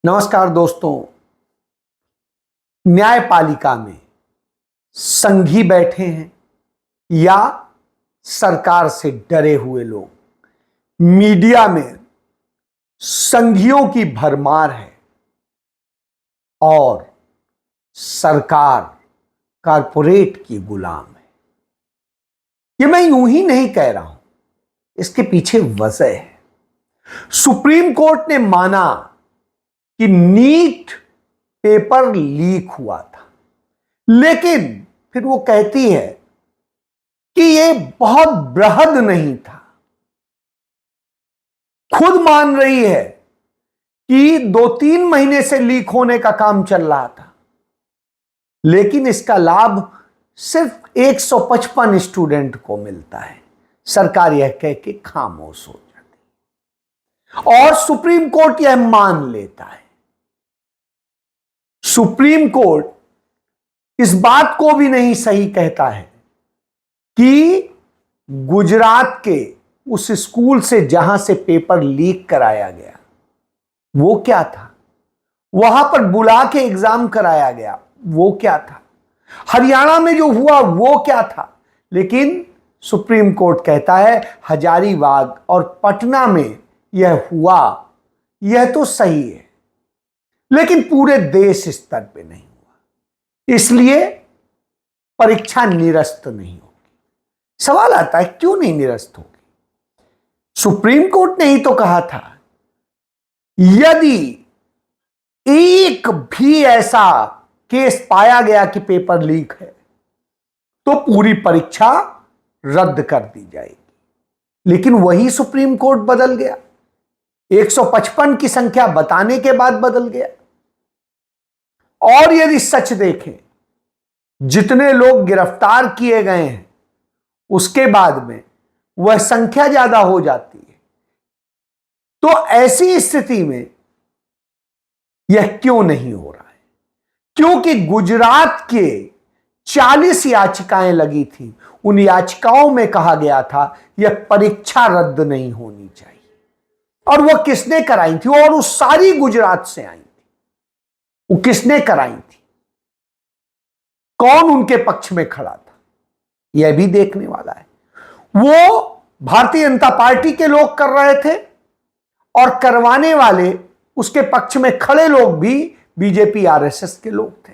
नमस्कार दोस्तों। न्यायपालिका में संघी बैठे हैं या सरकार से डरे हुए लोग। मीडिया में संघियों की भरमार है और सरकार कारपोरेट की गुलाम है। ये मैं यूं ही नहीं कह रहा हूं, इसके पीछे वजह है। सुप्रीम कोर्ट ने माना कि नीट पेपर लीक हुआ था, लेकिन फिर वो कहती है कि ये बहुत बृहद नहीं था। खुद मान रही है कि 2-3 महीने से लीक होने का काम चल रहा था, लेकिन इसका लाभ सिर्फ 155 स्टूडेंट को मिलता है। सरकार यह कह के खामोश हो जाती है और सुप्रीम कोर्ट यह मान लेता है। सुप्रीम कोर्ट इस बात को भी नहीं सही कहता है कि गुजरात के उस स्कूल से जहां से पेपर लीक कराया गया वो क्या था, वहां पर बुला के एग्जाम कराया गया वो क्या था, हरियाणा में जो हुआ वो क्या था। लेकिन सुप्रीम कोर्ट कहता है हजारीबाग और पटना में यह हुआ, यह तो सही है, लेकिन पूरे देश स्तर पे नहीं हुआ, इसलिए परीक्षा निरस्त नहीं होगी। सवाल आता है क्यों नहीं निरस्त होगी? सुप्रीम कोर्ट ने ही तो कहा था यदि एक भी ऐसा केस पाया गया कि पेपर लीक है तो पूरी परीक्षा रद्द कर दी जाएगी। लेकिन वही सुप्रीम कोर्ट बदल गया, 155 की संख्या बताने के बाद बदल गया। और यदि सच देखें, जितने लोग गिरफ्तार किए गए हैं उसके बाद में वह संख्या ज्यादा हो जाती है। तो ऐसी स्थिति में यह क्यों नहीं हो रहा है? क्योंकि गुजरात के 40 याचिकाएं लगी थी। उन याचिकाओं में कहा गया था यह परीक्षा रद्द नहीं होनी चाहिए। और वह किसने कराई थी? और वो सारी गुजरात से आई थी। वो किसने कराई थी? कौन उनके पक्ष में खड़ा था? यह भी देखने वाला है। वो भारतीय जनता पार्टी के लोग कर रहे थे और करवाने वाले उसके पक्ष में खड़े लोग भी बीजेपी आरएसएस के लोग थे।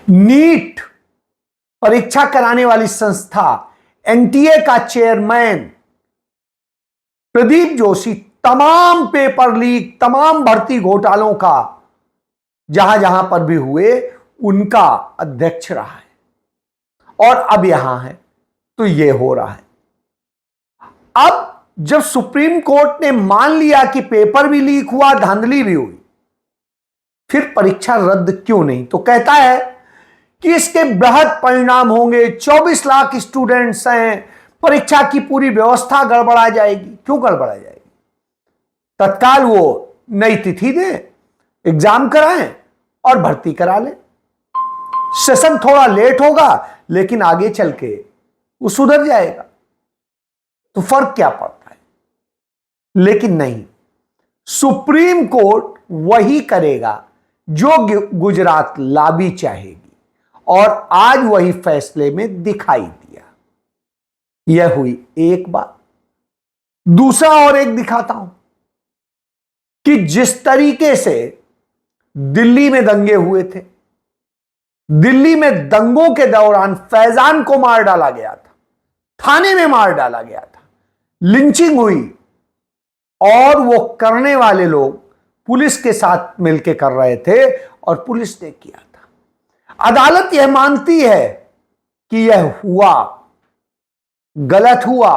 नीट परीक्षा कराने वाली संस्था एनटीए का चेयरमैन प्रदीप जोशी तमाम पेपर लीक, तमाम भर्ती घोटालों का जहां जहां पर भी हुए उनका अध्यक्ष रहा है और अब यहां है तो यह हो रहा है। अब जब सुप्रीम कोर्ट ने मान लिया कि पेपर भी लीक हुआ, धांधली भी हुई, फिर परीक्षा रद्द क्यों नहीं? तो कहता है कि इसके बृहद परिणाम होंगे, 24 लाख स्टूडेंट्स हैं, परीक्षा की पूरी व्यवस्था गड़बड़ा जाएगी। क्यों गड़बड़ा जाएगी? तत्काल वो नई तिथि दें, एग्जाम कराएं और भर्ती करा लें। सेशन थोड़ा लेट होगा लेकिन आगे चल के वो सुधर जाएगा, तो फर्क क्या पड़ता है? लेकिन नहीं, सुप्रीम कोर्ट वही करेगा जो गुजरात लाबी चाहेगी और आज वही फैसले में दिखाई दिया। यह हुई एक बात। दूसरा और एक दिखाता हूं कि जिस तरीके से दिल्ली में दंगे हुए थे, दिल्ली में दंगों के दौरान फैजान को मार डाला गया था, थाने में मार डाला गया था, लिंचिंग हुई और वो करने वाले लोग पुलिस के साथ मिलकर कर रहे थे और पुलिस ने किया था। अदालत यह मानती है कि यह हुआ, गलत हुआ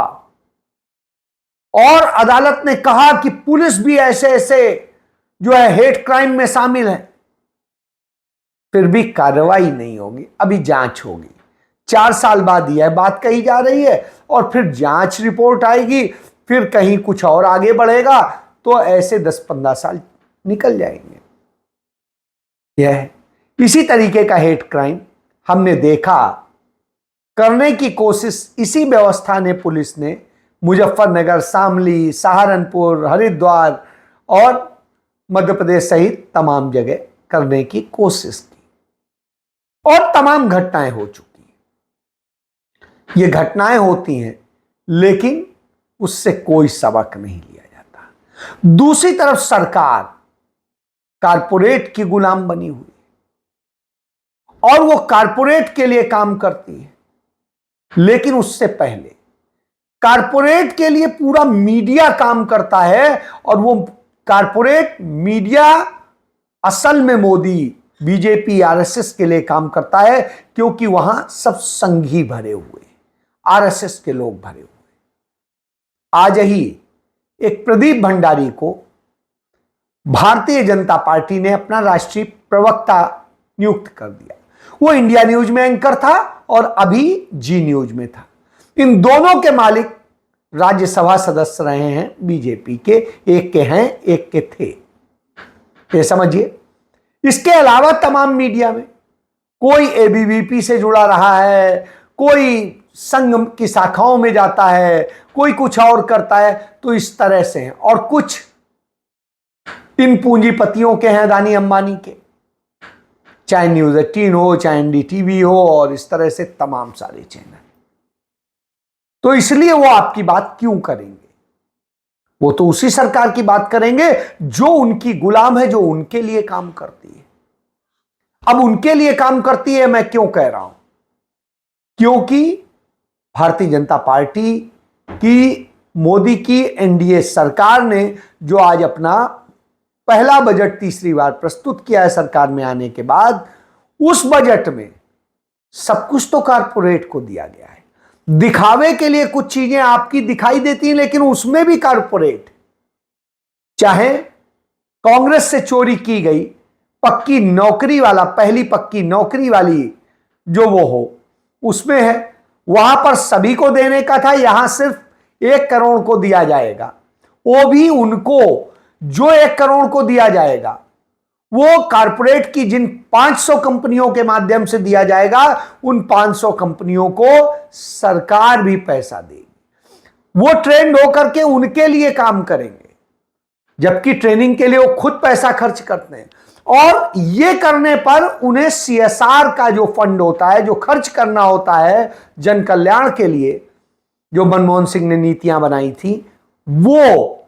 और अदालत ने कहा कि पुलिस भी ऐसे ऐसे जो है हेट क्राइम में शामिल है। फिर भी कार्रवाई नहीं होगी, अभी जांच होगी। 4 साल बाद यह बात कही जा रही है और फिर जांच रिपोर्ट आएगी, फिर कहीं कुछ और आगे बढ़ेगा, तो ऐसे 10-15 साल निकल जाएंगे। यह इसी तरीके का हेट क्राइम हमने देखा, करने की कोशिश इसी व्यवस्था ने, पुलिस ने मुजफ्फरनगर, शामली, सहारनपुर, हरिद्वार और मध्य प्रदेश सहित तमाम जगह करने की कोशिश की और तमाम घटनाएं हो चुकी हैं। ये घटनाएं होती हैं लेकिन उससे कोई सबक नहीं लिया जाता। दूसरी तरफ सरकार कारपोरेट की गुलाम बनी हुई और वो कारपोरेट के लिए काम करती है, लेकिन उससे पहले कारपोरेट के लिए पूरा मीडिया काम करता है और वो कारपोरेट मीडिया असल में मोदी, बीजेपी, आरएसएस के लिए काम करता है, क्योंकि वहां सब संघी भरे हुए, आरएसएस के लोग भरे हुए। आज ही एक प्रदीप भंडारी को भारतीय जनता पार्टी ने अपना राष्ट्रीय प्रवक्ता नियुक्त कर दिया। वो इंडिया न्यूज में एंकर था और अभी जी न्यूज में था। इन दोनों के मालिक राज्यसभा सदस्य रहे हैं बीजेपी के, एक के हैं एक के थे, ये समझिए। इसके अलावा तमाम मीडिया में कोई एबीवीपी से जुड़ा रहा है, कोई संघ की शाखाओं में जाता है, कोई कुछ और करता है, तो इस तरह से हैं। और कुछ इन पूंजीपतियों के हैं, अदानी अंबानी के, चाहे न्यूज 18 हो, चाहे एनडीटीवी हो, और इस तरह से तमाम सारे चैनल। तो इसलिए वो आपकी बात क्यों करेंगे? वो तो उसी सरकार की बात करेंगे जो उनकी गुलाम है, जो उनके लिए काम करती है। अब उनके लिए काम करती है मैं क्यों कह रहा हूं? क्योंकि भारतीय जनता पार्टी की, मोदी की एनडीए सरकार ने जो आज अपना पहला बजट तीसरी बार प्रस्तुत किया है सरकार में आने के बाद, उस बजट में सब कुछ तो कारपोरेट को दिया गया है। दिखावे के लिए कुछ चीजें आपकी दिखाई देती हैं, लेकिन उसमें भी कारपोरेट, चाहे कांग्रेस से चोरी की गई पक्की नौकरी वाला, पहली पक्की नौकरी वाली जो वो हो, उसमें है, वहां पर सभी को देने का था, यहां सिर्फ 1 करोड़ को दिया जाएगा। वो भी उनको जो 1 करोड़ को दिया जाएगा वो कारपोरेट की जिन 500 कंपनियों के माध्यम से दिया जाएगा, उन 500 कंपनियों को सरकार भी पैसा देगी। वो ट्रेंड होकर के उनके लिए काम करेंगे, जबकि ट्रेनिंग के लिए वो खुद पैसा खर्च करते हैं। और ये करने पर उन्हें सीएसआर का जो फंड होता है, जो खर्च करना होता है जन कल्याण के लिए, जो मनमोहन सिंह ने नीतियां बनाई थी, वो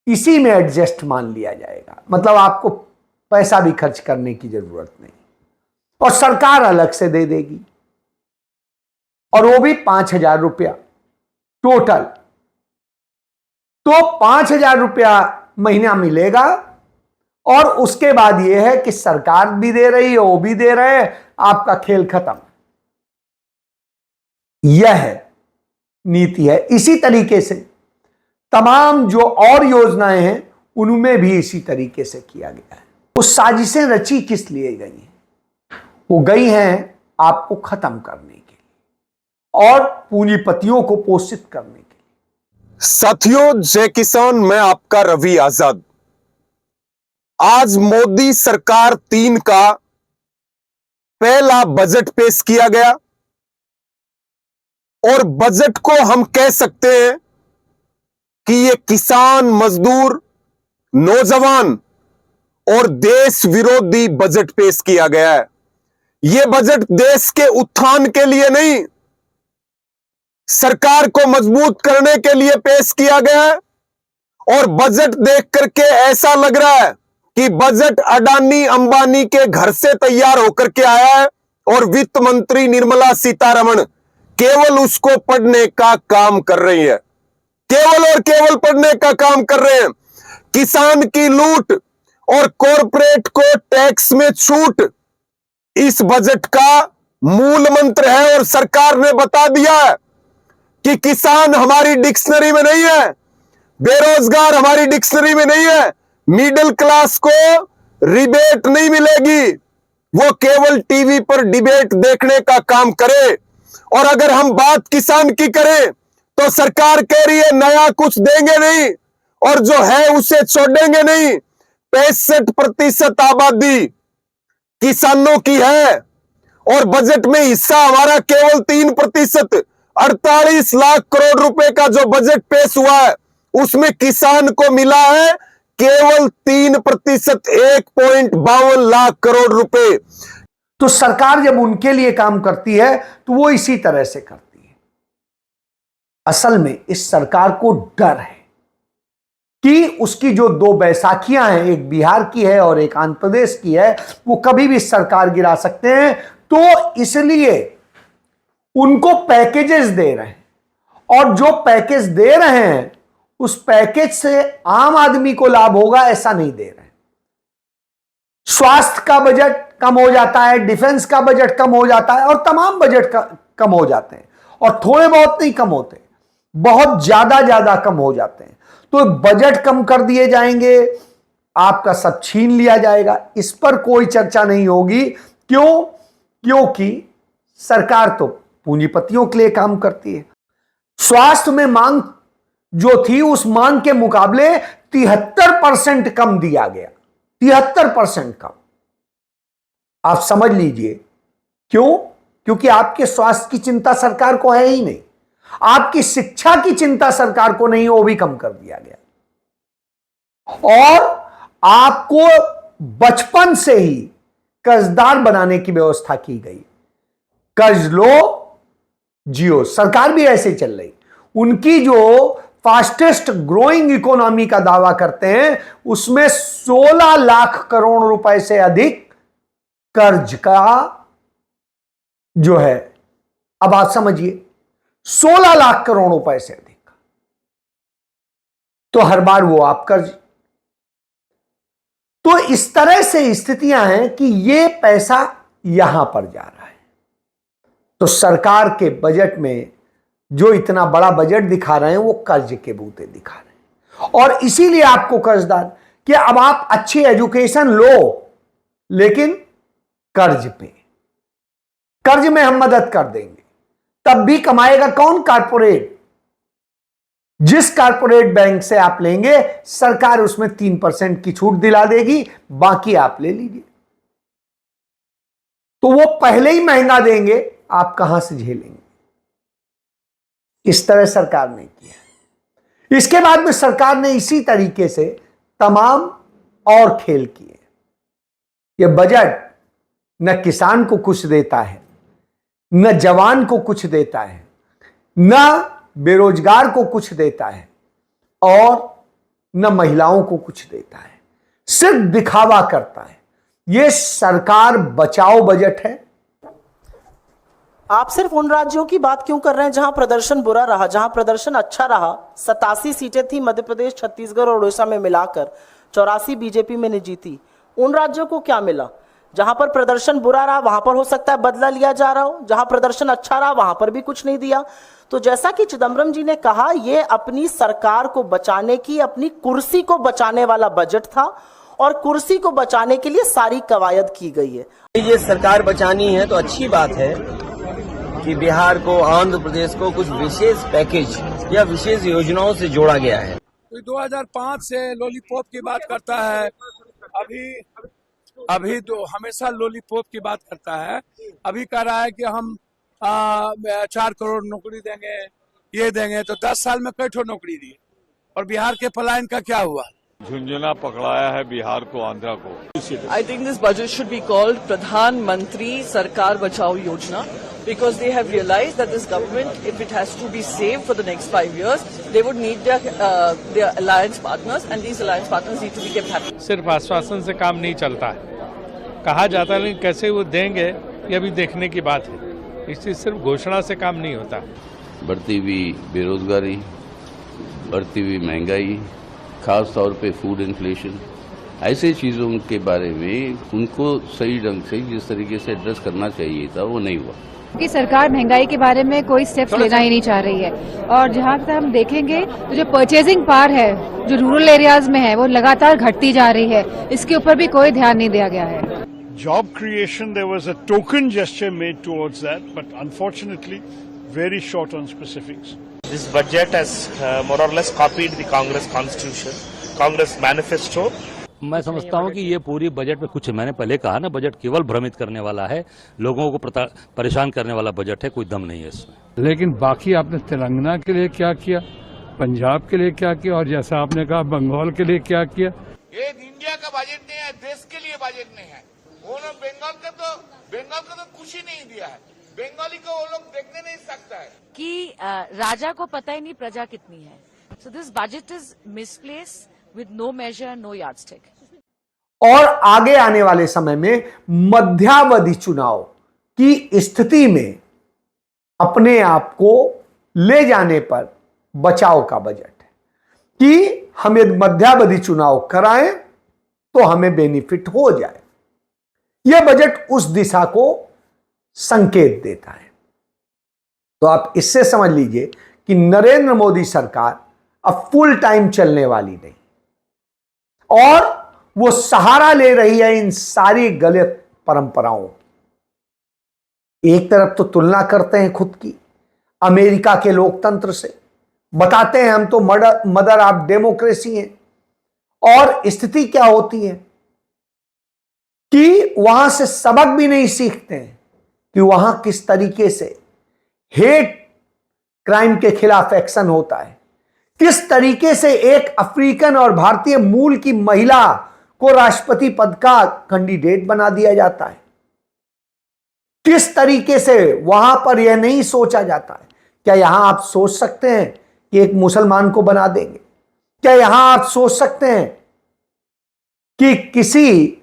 इसी में एडजस्ट मान लिया जाएगा। मतलब आपको पैसा भी खर्च करने की जरूरत नहीं, और सरकार अलग से दे देगी, और वो भी 5,000 रुपया टोटल। तो 5,000 रुपया महीना मिलेगा, और उसके बाद यह है कि सरकार भी दे रही है, वो भी दे रहे हैं, आपका खेल खत्म। यह नीति है। इसी तरीके से तमाम जो और योजनाएं हैं उनमें भी इसी तरीके से किया गया है। वो साजिशें रची किस लिए गई हैं? वो गई हैं आपको खत्म करने के लिए और पूंजीपतियों को पोषित करने के लिए। साथियों, जय किसान, मैं आपका रवि आजाद। आज मोदी सरकार 3 का पहला बजट पेश किया गया, और बजट को हम कह सकते हैं कि ये किसान, मजदूर, नौजवान और देश विरोधी बजट पेश किया गया है। यह बजट देश के उत्थान के लिए नहीं, सरकार को मजबूत करने के लिए पेश किया गया है। और बजट देख करके ऐसा लग रहा है कि बजट अडानी अंबानी के घर से तैयार होकर के आया है, और वित्त मंत्री निर्मला सीतारमण केवल उसको पढ़ने का काम कर रही है, केवल और केवल पढ़ने का काम कर रहे हैं। किसान की लूट और कॉरपोरेट को टैक्स में छूट इस बजट का मूल मंत्र है, और सरकार ने बता दिया है कि किसान हमारी डिक्शनरी में नहीं है, बेरोजगार हमारी डिक्शनरी में नहीं है, मिडिल क्लास को रिबेट नहीं मिलेगी, वो केवल टीवी पर डिबेट देखने का काम करे। और अगर हम बात किसान की करें तो सरकार कह रही है नया कुछ देंगे नहीं, और जो है उसे छोड़ेंगे नहीं। 65% आबादी किसानों की है, और बजट में हिस्सा हमारा केवल 3%। 48 लाख करोड़ रुपए का जो बजट पेश हुआ है उसमें किसान को मिला है केवल 3%, 1.52 लाख करोड़ रुपए। तो सरकार जब उनके लिए काम करती है तो वो इसी तरह से करती है। असल में इस सरकार को डर है कि उसकी जो दो बैसाखियां हैं, एक बिहार की है और एक आंध्र प्रदेश की है, वो कभी भी सरकार गिरा सकते हैं। तो इसलिए उनको पैकेजेस दे रहे हैं, और जो पैकेज दे रहे हैं उस पैकेज से आम आदमी को लाभ होगा ऐसा नहीं दे रहे हैं। स्वास्थ्य का बजट कम हो जाता है, डिफेंस का बजट कम हो जाता है, और तमाम बजट कम हो जाते हैं। और थोड़े बहुत नहीं कम होते, बहुत ज्यादा कम हो जाते हैं। तो बजट कम कर दिए जाएंगे, आपका सब छीन लिया जाएगा, इस पर कोई चर्चा नहीं होगी। क्यों? क्योंकि सरकार तो पूंजीपतियों के लिए काम करती है। स्वास्थ्य में मांग जो थी उस मांग के मुकाबले 73% कम दिया गया, 73% कम। आप समझ लीजिए क्यों? क्योंकि आपके स्वास्थ्य की चिंता सरकार को है ही नहीं, आपकी शिक्षा की चिंता सरकार को नहीं, वो भी कम कर दिया गया। और आपको बचपन से ही कर्जदार बनाने की व्यवस्था की गई। कर्ज लो जियो, सरकार भी ऐसे चल रही। उनकी जो फास्टेस्ट ग्रोइंग इकोनॉमी का दावा करते हैं उसमें 16 लाख करोड़ रुपए से अधिक कर्ज का जो है, अब आप समझिए 16 लाख करोड़ रुपए से अधिक। तो हर बार वो आप कर्ज। तो इस तरह से स्थितियां हैं कि ये पैसा यहां पर जा रहा है। तो सरकार के बजट में जो इतना बड़ा बजट दिखा रहे हैं वो कर्ज के बूते दिखा रहे हैं। और इसीलिए आपको कर्जदार कि अब आप अच्छी एजुकेशन लो लेकिन कर्ज पे, कर्ज में हम मदद कर देंगे। तब भी कमाएगा कौन? कारपोरेट। जिस कारपोरेट बैंक से आप लेंगे सरकार उसमें 3% की छूट दिला देगी, बाकी आप ले लीजिए। तो वो पहले ही महंगा देंगे, आप कहां से झेलेंगे? इस तरह सरकार ने किया। इसके बाद में सरकार ने इसी तरीके से तमाम और खेल किए। यह बजट न किसान को कुछ देता है, न जवान को कुछ देता है, न बेरोजगार को कुछ देता है, और न महिलाओं को कुछ देता है। सिर्फ दिखावा करता है। यह सरकार बचाओ बजट है। आप सिर्फ उन राज्यों की बात क्यों कर रहे हैं जहां प्रदर्शन बुरा रहा? जहां प्रदर्शन अच्छा रहा, 87 सीटें थी मध्य प्रदेश, छत्तीसगढ़ और उड़ीसा में मिलाकर, 84 बीजेपी में ने जीती। उन राज्यों को क्या मिला? जहां पर प्रदर्शन बुरा रहा वहां पर हो सकता है बदला लिया जा रहा हो, जहां प्रदर्शन अच्छा रहा वहां पर भी कुछ नहीं दिया। तो जैसा कि चिदम्बरम जी ने कहा, यह अपनी सरकार को बचाने की, अपनी कुर्सी को बचाने वाला बजट था, और कुर्सी को बचाने के लिए सारी कवायद की गई है। ये सरकार बचानी है तो अच्छी बात है कि बिहार को, आंध्र प्रदेश को कुछ विशेष पैकेज या विशेष योजनाओं से जोड़ा गया है। कोई 2005 से लॉलीपॉप की बात करता है, अभी तो हमेशा लॉलीपॉप की बात करता है। अभी कह रहा है कि हम 4 करोड़ नौकरी देंगे, ये देंगे। तो 10 साल में कई ठो नौकरी दी? और बिहार के पलायन का क्या हुआ? झुंझुना पकड़ाया है बिहार को, आंध्रा को। I think this budget should be called Pradhan Mantri Sarkar Bachao Yojana, because they have realized that this government, if it has to be saved for the next 5 years, they would need their alliance partners, and these alliance partners need to be kept happy. सिर्फ आश्वासन से काम नहीं चलता है, कहा जाता है, लेकिन कैसे वो देंगे ये अभी देखने की बात है। इससे सिर्फ घोषणा से काम नहीं होता। बढ़ती हुई बेरोजगारी, बढ़ती हुई महंगाई, खास तौर पे फूड इन्फ्लेशन, ऐसे चीज़ों के बारे में उनको सही ढंग से जिस तरीके से एड्रेस करना चाहिए था वो नहीं हुआ। कि सरकार महंगाई के बारे में कोई स्टेप्स लेना ही नहीं चाह रही है। और जहाँ तक हम देखेंगे तो जो परचेजिंग पावर है जो रूरल एरियाज में है वो लगातार घटती जा रही है, इसके ऊपर भी कोई ध्यान नहीं दिया गया है। Job creation, there was a token gesture made towards that, but unfortunately very short on specifics. This budget has more or less copied the Congress Constitution, Congress Manifesto. मैं समझता हूं कि ये पूरी बजट में, कुछ मैंने पहले कहा ना, बजट केवल भ्रमित करने वाला है, लोगों को परेशान करने वाला बजट है, कोई दम नहीं है इसमें। लेकिन बाकी आपने तेलंगाना के लिए क्या किया, पंजाब के लिए क्या किया, और जैसा आपने कहा बंगाल के लिए क्या किया, ये इंडिया का बजट नहीं है, देश के लिए बजट नहीं है। वो लोग बंगाल का तो कुछ ही नहीं दिया है। बंगाली को वो लोग देखने नहीं सकता है कि राजा को पता ही नहीं प्रजा कितनी है। So this budget is misplace with no major, no yardstick. और आगे आने वाले समय में मध्यावधि चुनाव की स्थिति में अपने आप को ले जाने पर बचाव का बजट है कि हम यदि मध्यावधि चुनाव कराएं तो हमें बेनिफिट हो जाए। यह बजट उस दिशा को संकेत देता है। तो आप इससे समझ लीजिए कि नरेंद्र मोदी सरकार अब फुल टाइम चलने वाली नहीं और वो सहारा ले रही है इन सारी गलत परंपराओं। एक तरफ तो तुलना करते हैं खुद की अमेरिका के लोकतंत्र से, बताते हैं हम तो मदर ऑफ डेमोक्रेसी हैं, और स्थिति क्या होती है कि वहां से सबक भी नहीं सीखते हैं कि वहां किस तरीके से हेट क्राइम के खिलाफ एक्शन होता है, किस तरीके से एक अफ्रीकन और भारतीय मूल की महिला को राष्ट्रपति पद का कैंडिडेट बना दिया जाता है, किस तरीके से वहां पर यह नहीं सोचा जाता है। क्या यहां आप सोच सकते हैं कि एक मुसलमान को बना देंगे? क्या यहां आप सोच सकते हैं कि किसी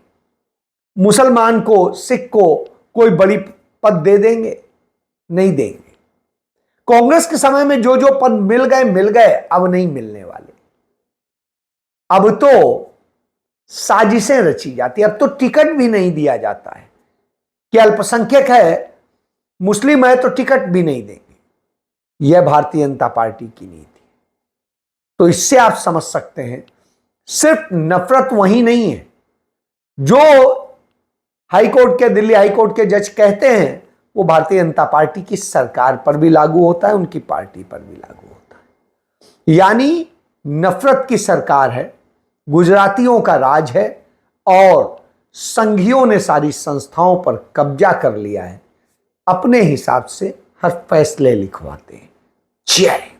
मुसलमान को, सिख को कोई बड़ी पद दे देंगे? नहीं देंगे। कांग्रेस के समय में जो जो पद मिल गए, अब नहीं मिलने वाले। अब तो साजिशें रची जाती है, अब तो टिकट भी नहीं दिया जाता है कि अल्पसंख्यक है, मुस्लिम है तो टिकट भी नहीं देंगे। यह भारतीय जनता पार्टी की नीति। तो इससे आप समझ सकते हैं सिर्फ नफरत वही नहीं है जो हाईकोर्ट के, दिल्ली हाईकोर्ट के जज कहते हैं, वो भारतीय जनता पार्टी की सरकार पर भी लागू होता है, उनकी पार्टी पर भी लागू होता है। यानी नफरत की सरकार है, गुजरातियों का राज है और संघियों ने सारी संस्थाओं पर कब्जा कर लिया है, अपने हिसाब से हर फैसले लिखवाते हैं। जय